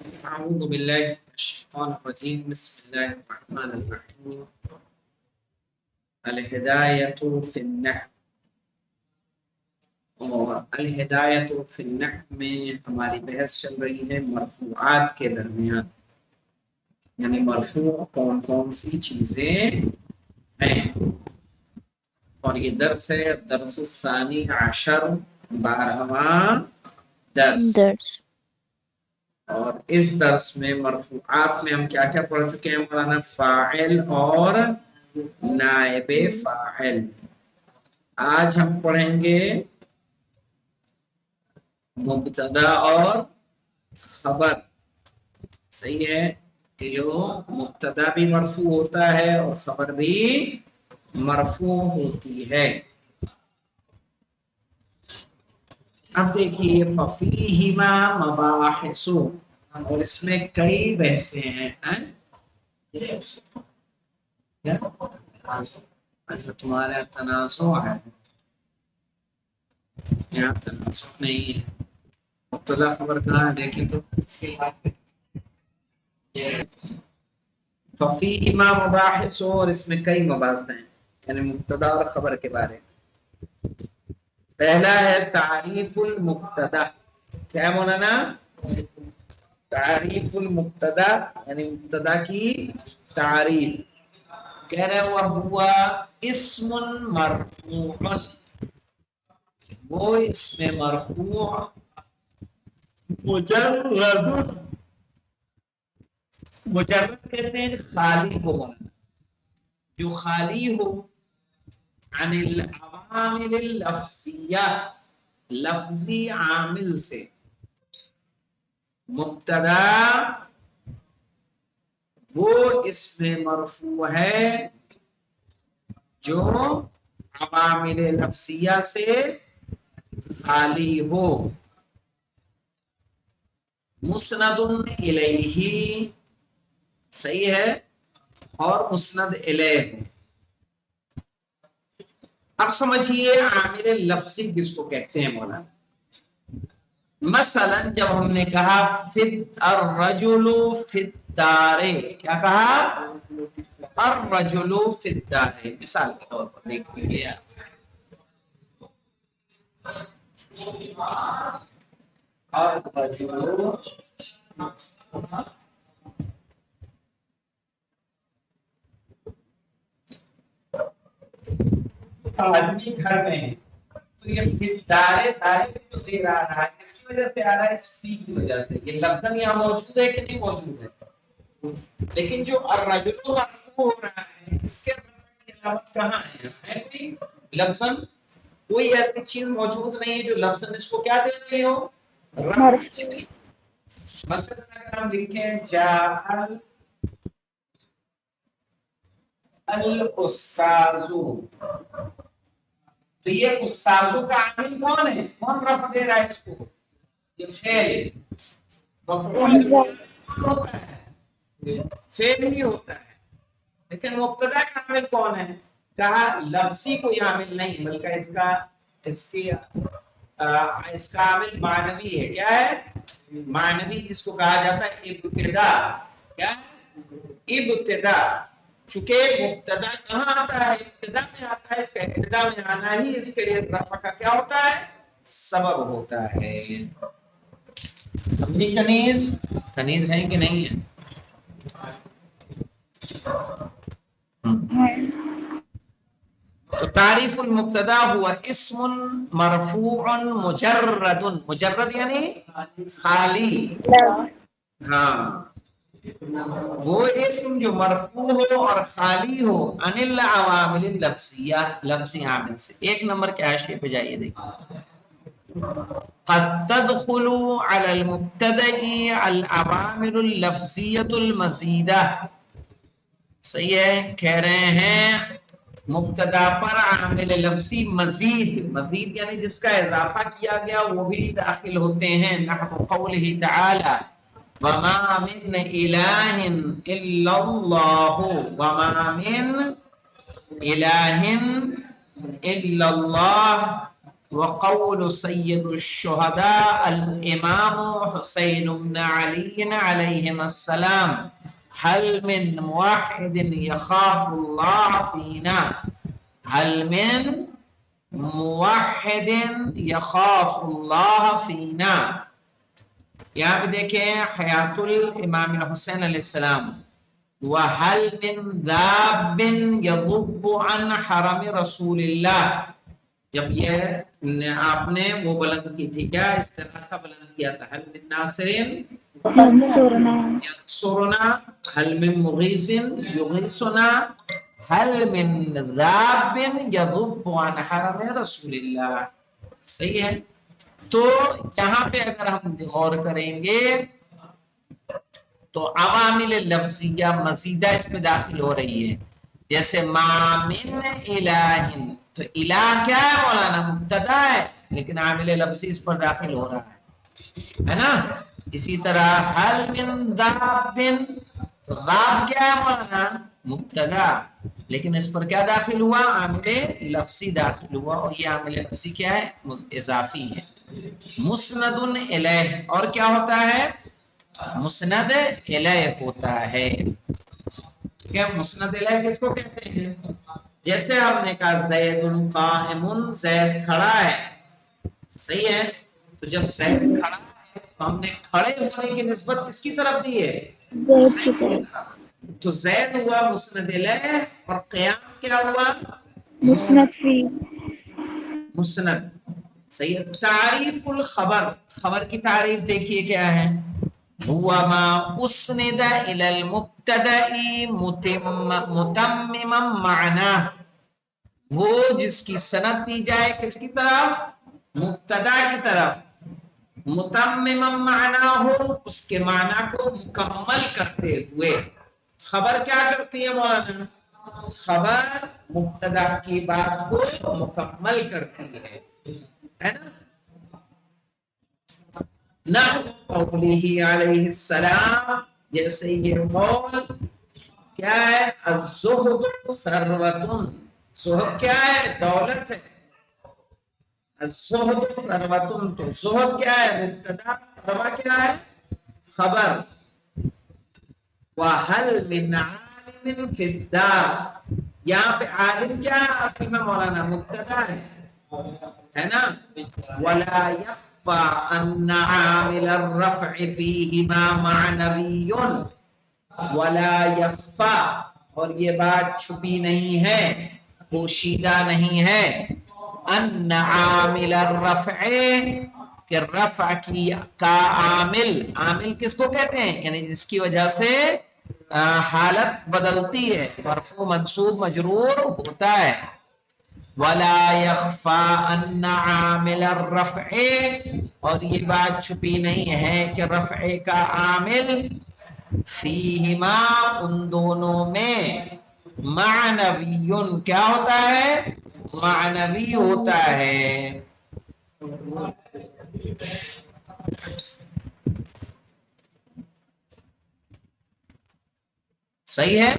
أعوذ بالله من الشيطان الرجيم بسم الله الرحمن الرحيم الہدایۃ فی النحو. اور الہدایۃ فی النحو میں ہماری بحث چل رہی ہے مرفوعات کے درمیان، یعنی مرفوع کون کون سی چیزیں ہیں. اور یہ درس ہے درس الثانی عشر، 12واں درس. اور اس درس میں مرفوعات میں ہم کیا کیا پڑھ چکے ہیں مولانا؟ فاعل اور نائب فاعل. آج ہم پڑھیں گے مبتدا اور خبر. صحیح ہے کہ جو مبتدا بھی مرفوع ہوتا ہے اور خبر بھی مرفوع ہوتی ہے. اب دیکھیے ففیہما مباحث، اور اس میں کئی بحثیں ہیں. اچھا تمہارے یہاں تنازع ہے، یہاں تنازع نہیں ہے. مبتدا خبر کہاں ہے دیکھیں تو. ففیہما مباحث، اور اس میں کئی مباحث ہیں، یعنی مبتدا اور خبر کے بارے میں. پہلا ہے تعریف المبتدا. کیا ہے مولانا؟ تعریف المبتدا، یعنی مبتدا کی تعریف. کہہ رہے ہوا اسم مرفوع، وہ اسم مرفوع مجرد. مجرد کہتے ہیں خالی ہو، جو خالی ہو عن العوامل اللفظیہ، لفظی عامل سے. مبتدا وہ اسم مرفوع ہے جو عوامل لفظیہ سے خالی ہو. مسند الیہ، صحیح ہے، اور مسند الیہ. اب سمجھیے عامل لفظی کس کو کہتے ہیں مولانا؟ مثلا جب ہم نے کہا الرجل فی الدار، کیا کہا؟ الرجل فی الدار. مثال کے طور پر دیکھ لیجیے آپ. آدمی گھر میں ہے، تو یہ فدارے دارے جو زیر آ رہا ہے اس کی وجہ سے آ رہا ہے، اس فی کی وجہ سے. یہ لفظ یہاں موجود ہے کہ نہیں موجود ہے؟ لیکن جو الرجل مرفوع ہو رہا ہے، اس کے کی علامت کہاں ہے؟ کوئی لفظ، کوئی ایسی چیز موجود نہیں ہے جو لفظ اس کو کیا دے رہی ہو؟ رفع دے رہی. مثلا اگر ہم لکھیں جاء الاستاذ، تو یہ استاذو کا عامل کون ہے؟ کون رفع دے رہا ہے اس کو؟ یہ فعل. مفعول کون ہوتا ہے؟ فعل ہی ہوتا ہے. لیکن مبتدا کا عامل کون ہے؟ کہا لفظی کوئی عامل نہیں، بلکہ اس کا عامل معنوی ہے. کیا ہے؟ معنوی، جس کو کہا جاتا ہے ابتدا. کیا؟ ابتدا. چونکہ مبتدا کہاں آتا ہے؟ ابتدا میں آتا ہے. اس کا ابتدا میں آنا ہی اس کے لیے رفع کا کیا ہوتا ہے؟ سبب ہوتا ہے. سمجھی کنیز؟ کنیز ہے کہ نہیں ہے؟ تو تعریف المبتدا ہوا اسم مرفوع مجرد. مجرد یعنی خالی. ہاں، وہ اسم جو مرفوع ہو اور خالی ہو عن العوامل اللفظیہ، لفظی عامل سے. ایک نمبر کے حاشیے پہ جائیے دیکھیں. قد تدخل على المبتدأ العوامل اللفظیة المزیدہ. صحیح ہے، کہہ رہے ہیں مبتدا پر عامل لفظی مزید. مزید یعنی جس کا اضافہ کیا گیا وہ بھی داخل ہوتے ہیں. نحو قولہ تعالی وما من الہ الا اللہ، وما من الہ الا اللہ. وقول سید الشہداء الامام حسین بن علی علیہم السلام هل من موحد يخاف الله فينا هل من موحد يخاف الله فينا. یہاں پہ دیکھیں حیات الامام الحسین علیہ السلام وَهَلْ مِن ذَابٍ يَضُبُّ عَنْ حَرَمِ رَسُولِ اللَّهِ. جب یہ آپ نے وہ بلند کی تھی کیا استغاثہ بلند کیا تھا هَلْ مِن نَاصِرٍ يَنصُرُنَا هَلْ مِن مُغِيثٍ يُغِيثُنَا هَلْ مِن ذَابٍ يَضُبُّ عَنْ حَرَمِ رَسُولِ اللَّهِ. صحیح ہے. تو یہاں پہ اگر ہم غور کریں گے تو عوامل لفظیہ مزیدہ اس میں داخل ہو رہی ہے. جیسے ما من الہ، تو الہ کیا ہے مولانا؟ مبتدا ہے، لیکن عامل لفظی اس پر داخل ہو رہا ہے نا. اسی طرح حل من ذاب، تو ذاب کیا ہے مولانا؟ مبتدا، لیکن اس پر کیا داخل ہوا؟ عامل لفظی داخل ہوا، اور یہ عامل لفظی کیا ہے؟ اضافی ہے. مسند الیہ، اور کیا ہوتا ہے؟ مسند الیہ ہوتا ہے. کیا مسند الیہ کس کو کہتے ہیں؟ جیسے ہم نے کہا زید قائم، زید کھڑا ہے. صحیح ہے. تو جب زید کھڑا ہے تو ہم نے کھڑے ہونے کی نسبت کس کی طرف دی ہے؟ زید کی طرف. تو زید ہوا مسند الیہ، اور قیام کیا ہوا؟ مسند فی. مسند. صحیح ہے. تعریف الخبر، خبر کی تعریف دیکھیے کیا ہے؟ هو ما اسند الى المبتدا متمما معناه، وہ جس کی سند دی جائے کس کی طرف؟ مبتدا کی طرف. متمما معناه ہو، اس کے معنی کو مکمل کرتے ہوئے. خبر کیا کرتی ہے مولانا؟ خبر مبتدا کی بات کو مکمل کرتی ہے نا. نحو قوله علیہ السلام، جیسے یہ قول کیا ہے؟ الزہد ثروۃ، زہد کیا ہے؟ دولت ہے. الزہد ثروۃ، تو زہد کیا ہے؟ مبتدا، ثروۃ کیا ہے؟ خبر. وَهَلْ مِنْ عَالِمٍ فِي الدَّارِ، یہاں پہ عالم کیا ہے؟ اصل میں مولانا مبتدا ہے نا. وَلَا يَخْفَى أَنَّ عَامِلَ الرَّفْعِ فِيهِمَا مَعْنَوِيٌّ. وَلَا يَخْفَى، اور یہ بات چھپی نہیں ہے، پوشیدہ نہیں ہے. أَنَّ عَامِلَ الرَّفْعِ، کہ رفع کی کا عامل، عامل کس کو کہتے ہیں؟ یعنی جس کی وجہ سے حالت بدلتی ہے، مرفوع منصوب مجرور ہوتا ہے. وَلَا يَخْفَى أَنَّ عَامِلَ الرَّفْعِ، اور یہ بات چھپی نہیں ہے کہ رفع کا عامل فیہما، ان دونوں میں، معنوی، کیا ہوتا ہے؟ معنوی ہوتا ہے. صحیح ہے.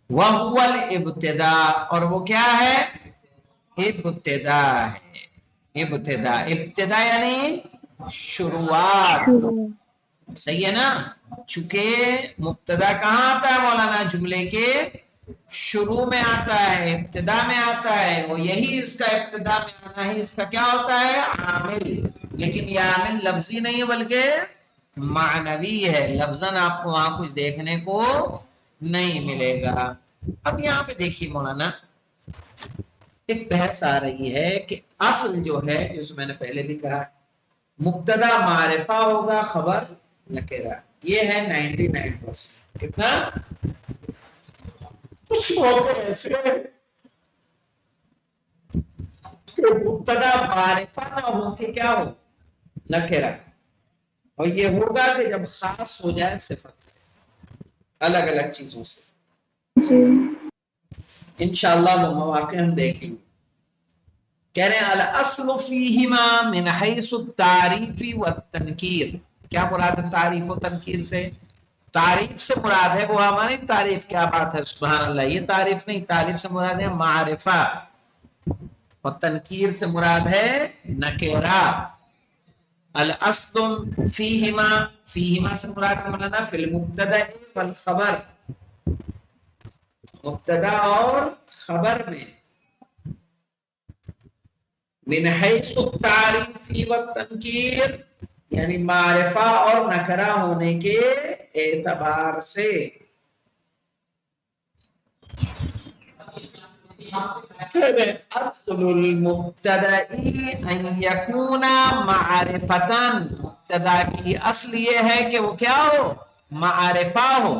وَهُوَ الْإِبْتِدَاءُ، اور وہ کیا ہے؟ ابتدا ہے. ابتدا، ابتدا یعنی شروعات. صحیح ہے نا. چونکہ مبتدا کہاں آتا ہے مولانا؟ جملے کے شروع میں آتا ہے، ابتدا میں آتا ہے. وہ یہی اس کا ابتدا میں آنا ہی اس کا کیا ہوتا ہے؟ عامل. لیکن یہ عامل لفظی نہیں ہے بلکہ معنوی ہے. لفظاً آپ کو وہاں کچھ دیکھنے کو نہیں ملے گا. اب یہاں پہ دیکھیے مولانا، ایک بحث آ رہی ہے کہ اصل جو ہے، جس میں نے پہلے بھی کہا، مبتدا معرفہ ہوگا، خبر نکرہ. یہ ہے 99%. کتنا؟ کچھ موقع ایسے ہیں کہ مبتدا معرفہ نہ ہو کہ کیا ہو؟ نکرہ. اور یہ ہوگا کہ جب خاص ہو جائے صفت سے، الگ الگ چیزوں سے. جی انشاءاللہ وہ مواقع ہم دیکھیں گے. کہہ رہے ہیں الاصل فیہما من حیث التعریف والتنکیر. کیا مراد ہے تعریف و تنکیر سے؟ تعریف سے مراد ہے وہ ہماری تعریف. کیا بات ہے، سبحان اللہ. یہ تعریف نہیں، تعریف سے مراد ہے معرفہ. اور تنکیر سے مراد ہے نکرہ. الاصل فیہما، فیہما سے مراد مولانا فی المبتدا والخبر، مبتدا اور خبر میں، من حیث التعریف والتنکیر، یعنی معرفہ اور نکرہ ہونے کے اعتبار سے. اصل المبتدا ان یکون معرفتا، مبتدا کی اصل یہ ہے کہ وہ کیا ہو؟ معرفہ ہو.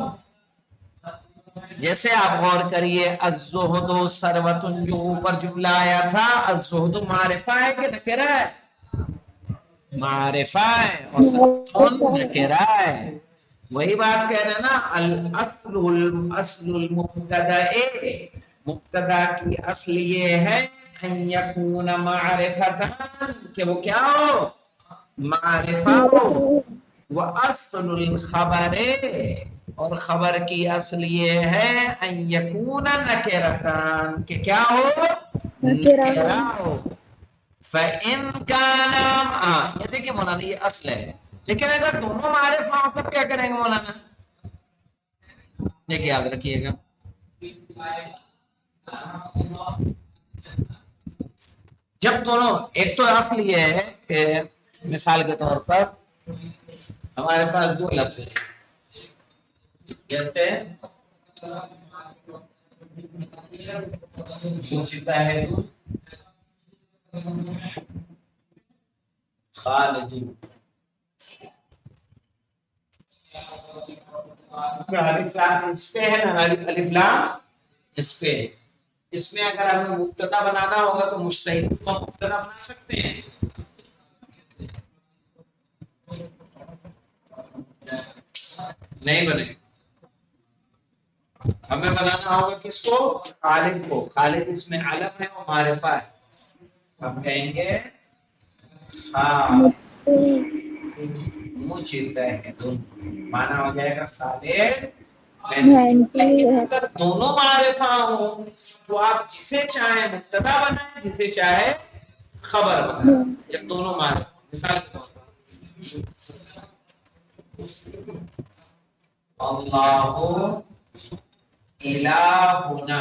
جیسے آپ غور کریے الزہد ثروۃ، جو اوپر جملہ آیا تھا، الزہد معرفہ ہے کہ نکرہ ہے؟ معرفہ ہے، اور ثروۃ نکرہ ہے. وہی بات کہہ رہے ہیں نا، الاصل المبتدا، مبتدا کی اصل یہ ہے ان یکون معرفتا، کہ وہ کیا ہو؟ معرفہ ہو. واصل الخبر، اور خبر کی اصل یہ ہے ان یکون نکرتان، کہ کیا ہو؟ نکرہ ہو. فَإِن كَانَ، یہ دیکھیں مولانا یہ اصل ہے، لیکن اگر دونوں معرفہ ہوں تب کیا کریں گے مولانا؟ دیکھیں یاد رکھیے گا، جب دونوں، ایک تو اصل یہ ہے کہ مثال کے طور پر ہمارے پاس دو لفظ ہیں، جیسے مجتہد خالد، الف لام اس پہ ہے نا، الف لام اس پہ ہے. اس میں اگر ہمیں مبتدا بنانا ہوگا تو مجتہد کو مبتدا بنا سکتے ہیں؟ نہیں بنے. ہمیں بنانا ہوگا کس کو؟ خالد کو. خالد اس میں علم ہے اور معرفہ ہے، ہم کہیں گے مجتہد، مانا ہو جائے گا خالد. لیکن اگر دونوں معرفہ ہوں تو آپ جسے چاہیں مبتدا بنائیں، جسے چاہے خبر بنائیں، جب دونوں معرفہ. مثال کے طور پر اللہ الہنا،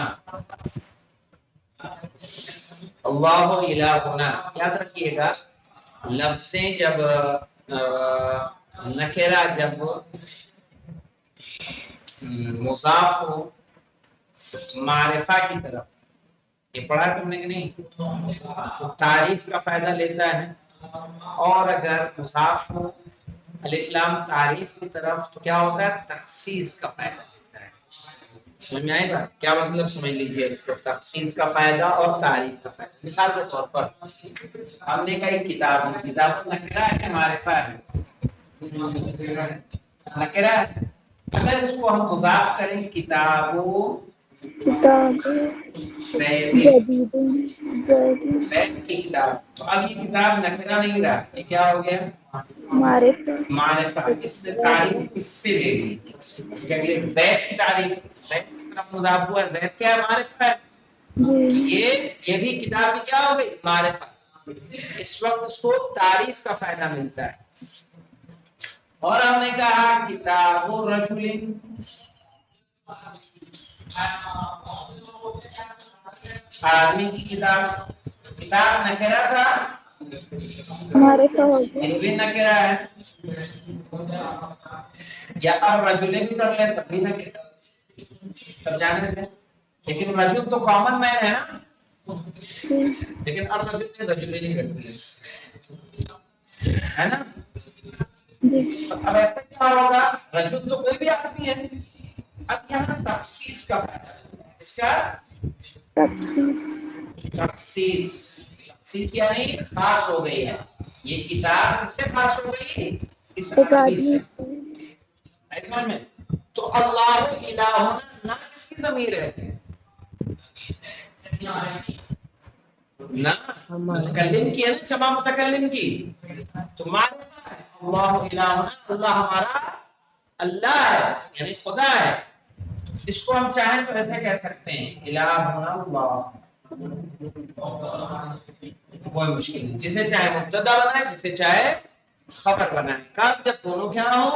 اللہ الہنا، یاد رکھیے گا لفظیں جب نکرہ جب مضاف ہو معرفہ کی طرف، یہ پڑھا تم نے کہ نہیں، تو تعریف کا فائدہ لیتا ہے. اور اگر مضاف ہو الف لام تعریف کی طرف تو کیا ہوتا ہے؟ تخصیص کا فائدہ لیتا ہے. سمجھ میں آئے گا کیا مطلب؟ سمجھ لیجیے اس کو، تخصیص کا فائدہ اور تعریف کا فائدہ. مثال کے طور پر ہم نے کہا کتاب، کتاب نکرہ ہے کہ معرفہ ہے؟ نکرہ ہے. اگر اس کو ہم مضاف کریں کتابوں، زید کی کتاب، تو اب یہ کتاب نکرہ نہیں رہا، یہ کیا ہو گیا؟ معرفہ. اس نے تعریف کس سے لے لی؟ کیونکہ زید کی تعریف، زید کی طرف مضاف ہوا، زید کیا ہے؟ معرفہ ہے. تو یہ بھی کتاب کی کیا ہو گئی؟ معرفہ. اس وقت اس کو تعریف کا فائدہ ملتا ہے. اور ہم نے کہا کتاب الرجل، آدمی کی کتاب، کتاب نکرہ تھا، یہ بھی نکرہ ہے. یا الرجل بھی کر لیں تب بھی نکرہ، تب جانے تھے. لیکن رجل تو کامن مین ہے نا، لیکن الرجل نے رجل نہیں کر دیا ہے نا. تو اب ایسا کیا ہوگا؟ رجل تو کوئی بھی آدمی ہے. اب یہاں تخصیص کا فائدہ ملتا ہے. اس کا تخصیص، تخصیص یعنی خاص ہو گئی ہے. یہ کتاب کس سے خاص ہو گئی؟ اس آدمی سے. سمجھ میں؟ تو اللہ الہنا نہ کس کی ضمیر ہے؟ نہ متکلم کی ہے نا، جمع متکلم کی. تو معرفہ ہے اللہ الہنا، اللہ ہمارا اللہ ہے، یعنی خدا ہے. اس کو ہم چاہیں تو ایسے کہہ سکتے ہیں الہنا اللہ. کوئی مشکل نہیں، جسے چاہے مبتدا بنائے، جسے چاہے خبر بنائے، کب؟ جب دونوں کیا ہو؟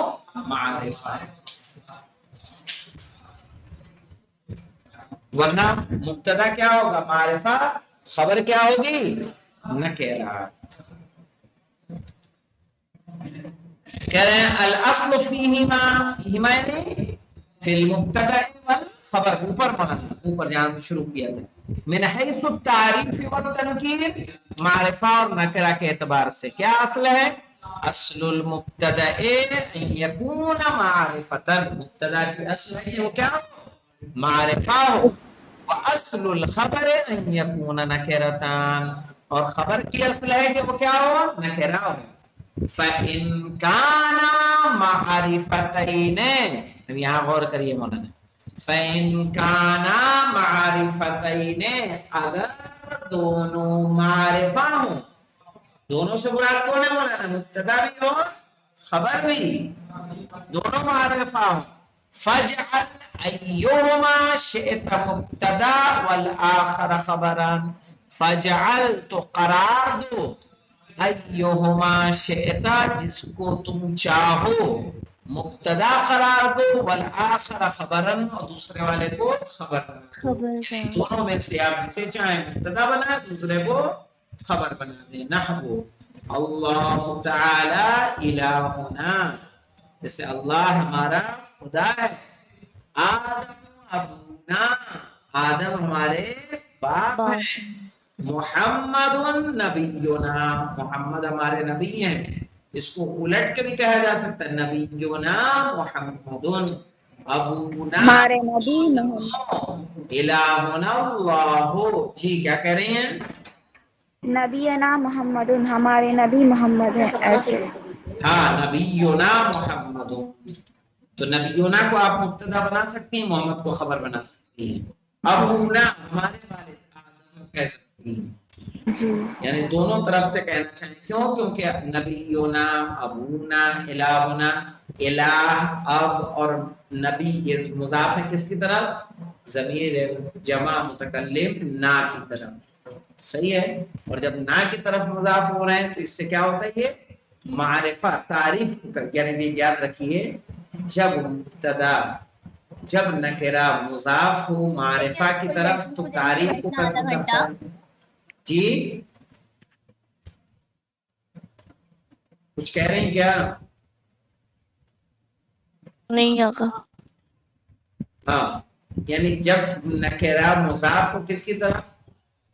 معرفہ ہے۔ ورنہ مبتدا کیا ہوگا؟ معرفہ، خبر کیا ہوگی؟ نکرہ۔ کہہ رہے ہیں الاصل فیہما، فیہما یعنی فی المبتدا والخبر، اوپر معنی، اوپر جہاں شروع کیا تھا، من حیث التعریف والتنکیر، معرفہ اور نکرہ کے اعتبار سے کیا اصل ہے؟ اصل المبتدا ان یکون معرفتا، مبتدا کی اصل ہے کہ وہ کیا ہو؟ معرفہ ہو۔ واصل الخبر ان یکون نکرتان، اور خبر کی اصل ہے کہ وہ کیا ہو؟ نکرہ ہو۔ فَإِن كَانَ مَعْرِفَتَيْنِ، یہاں غور کریے مولانا، فَإِن كَانَ مَعْرِفَتَيْنِ، اگر دونوں معرفہ ہوں، دونوں سے مراد کون ہے مولانا؟ مبتدا بھی ہو، خبر بھی، دونوں معرفہ ہوں، فَاجْعَلْ أَيُّهُمَا شِئْتَ مُبْتَدَا وَالْآخَرَ خَبَرًا، فَاجْعَلْ، تو قرار دو، ایہما شئتا، جس کو تم چاہو، مبتدا قرار دو، والآخر خبرن، اور دوسرے والے کو خبر بنا دو، دونوں میں سے آپ جسے چاہیں مبتدا بنا، دوسرے کو خبر بنا دیں۔ نحو اللہ تعالی الہنا، جیسے اللہ ہمارا خدا ہے، آدم ابونا، آدم ہمارے باپ ہیں، محمد نبینا، محمد ہمارے نبی ہیں، اس کو الٹ کے بھی کہا جا سکتا ہے، نبینا محمد، ابونا ہمارے نبی محمد، الہنا اللہ۔ جی کیا کہہ رہی ہیں؟ نبینا محمد، ہمارے نبی محمد ہیں، ایسے۔ ہاں، نبینا محمد، تو نبینا کو آپ مبتدا بنا سکتی ہیں، محمد کو خبر بنا سکتی ہیں، ابونا ہمارے والد آدم کہہ سکتی ہیں، جی یعنی دونوں طرف سے کہنا چاہیں، کیوں؟ کیونکہ نبینا، ابونا، الہنا، الہ اب اور نبی یہ مضاف ہے کس کی طرف؟ ضمیر جمع متکلم نا کی طرف، صحیح ہے؟ اور جب نا کی طرف مضاف ہو رہے ہیں تو اس سے کیا ہوتا ہے؟ یہ معرفہ، تعریف کا، یعنی یاد رکھیے جب مبتدا، جب نکرہ مضاف ہو معرفہ کی طرف تو تعریف کو قسم کرتا ہے۔ جی کچھ کہہ رہے ہیں کیا؟ نہیں آقا۔ ہاں، یعنی جب نکرہ مضاف ہو کس کی طرف؟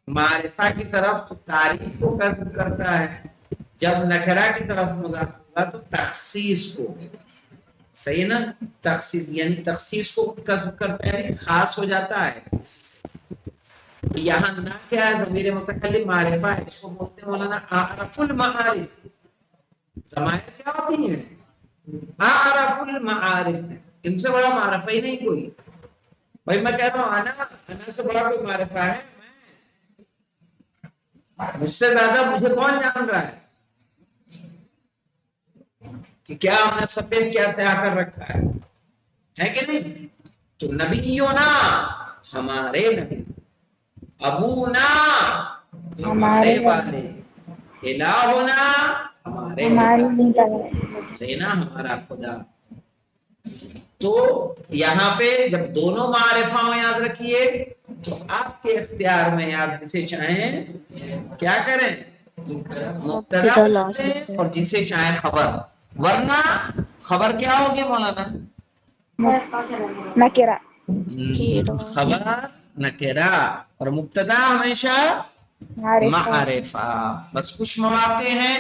معرفہ کی طرف تو تعریف کو قسم کرتا ہے، جب نکرہ کی طرف مضاف ہوگا تو تخصیص کو، صحیح نا؟ تخصیص یعنی تخصیص کو قسم کرتا ہے، خاص ہو جاتا ہے۔ یہاں نہ کیا ہے؟ ضمیر متکلم معرفہ ہے، اس کو بولتے ہیں مولانا اعرف المعارف۔ ضمائر کیا ہوتی ہیں؟ اعرف المعارف، ان سے بڑا معرفہ ہی نہیں کوئی۔ بھائی میں کہہ رہا ہوں انا سے بڑا کوئی معرفہ ہے؟ مجھ سے زیادہ مجھے کون جان رہا ہے کہ کیا ہم نے سفید کیا سے آ کر رکھا ہے کہ نہیں؟ تو نبینا ہمارے نبی، ابونا ہمارے والے، الہنا ہمارے الہ، صحیح نا؟ ہمارا خدا۔ تو یہاں پہ جب دونوں معرفہ ہوں، یاد رکھیے، تو آپ کے اختیار میں آپ جسے چاہیں کیا کریں؟ مبتدا بنائیں، اور جسے چاہیں خبر، ورنہ خبر کیا ہوگی مولانا؟ نکرہ، خبر نکرہ، اور مبتدا ہمیشہ معرفہ۔ معرفہ۔ بس کچھ مواقع ہیں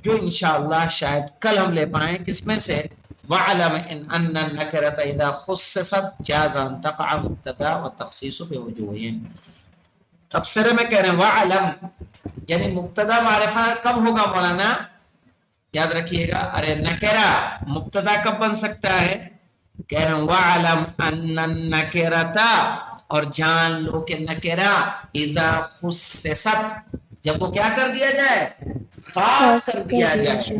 جو انشاءاللہ شاید کل ہم لے پائیں، کس میں سے؟ وَعْلَمْ إِنْ النَّكِرَةَ إِذَا خُصِّصَتْ جَازَ أَنْ تَقَعَ مُبْتَدَا وَالتَّخْصِيصُ بِوُجُوهٍ۔ تبصرے میں کہہ رہے ہیں وَعْلَمْ، یعنی مبتدا معرفہ کب ہوگا مولانا؟ یاد رکھیے گا، ارے نکرہ مبتدا کب بن سکتا ہے؟ کہہ رہے ہیں وَعْلَمْ أَنَّ النَّكِرَةَ، اور جان لو کہ نکرہ اذا خُصِّصَتْ، جب وہ کیا کر دیا جائے؟ خاص کر دیا جائے،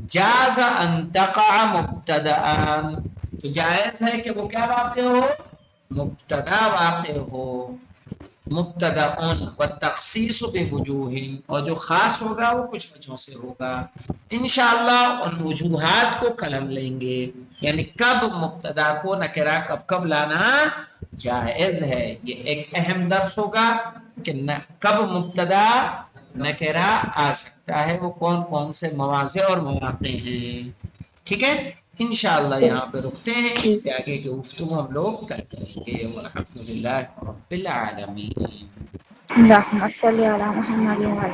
جاز ان تقع مبتدا، تو جائز ہے کہ وہ کیا واقع ہو؟ مبتدا واقع ہو۔ مبتدا و تخصیص بوجوہ، اور جو خاص ہوگا وہ کچھ وجہوں سے ہوگا. انشاءاللہ ان وجوہات کو کل ہم لیں گے، یعنی کب مبتدا کو نکرہ کب لانا جائز ہے. یہ ایک اہم درس ہوگا کہ کب مبتدا نکرہ آ سکتا ہے، وہ کون کون سے مواضع اور مواقع ہیں. ٹھیک ہے، انشاءاللہ یہاں پہ رکتے ہیں، اس سے آگے کی گفتگو ہم لوگ کل کریں گے. والحمدللہ رب العالمین. اللہم صلی علی محمد و علی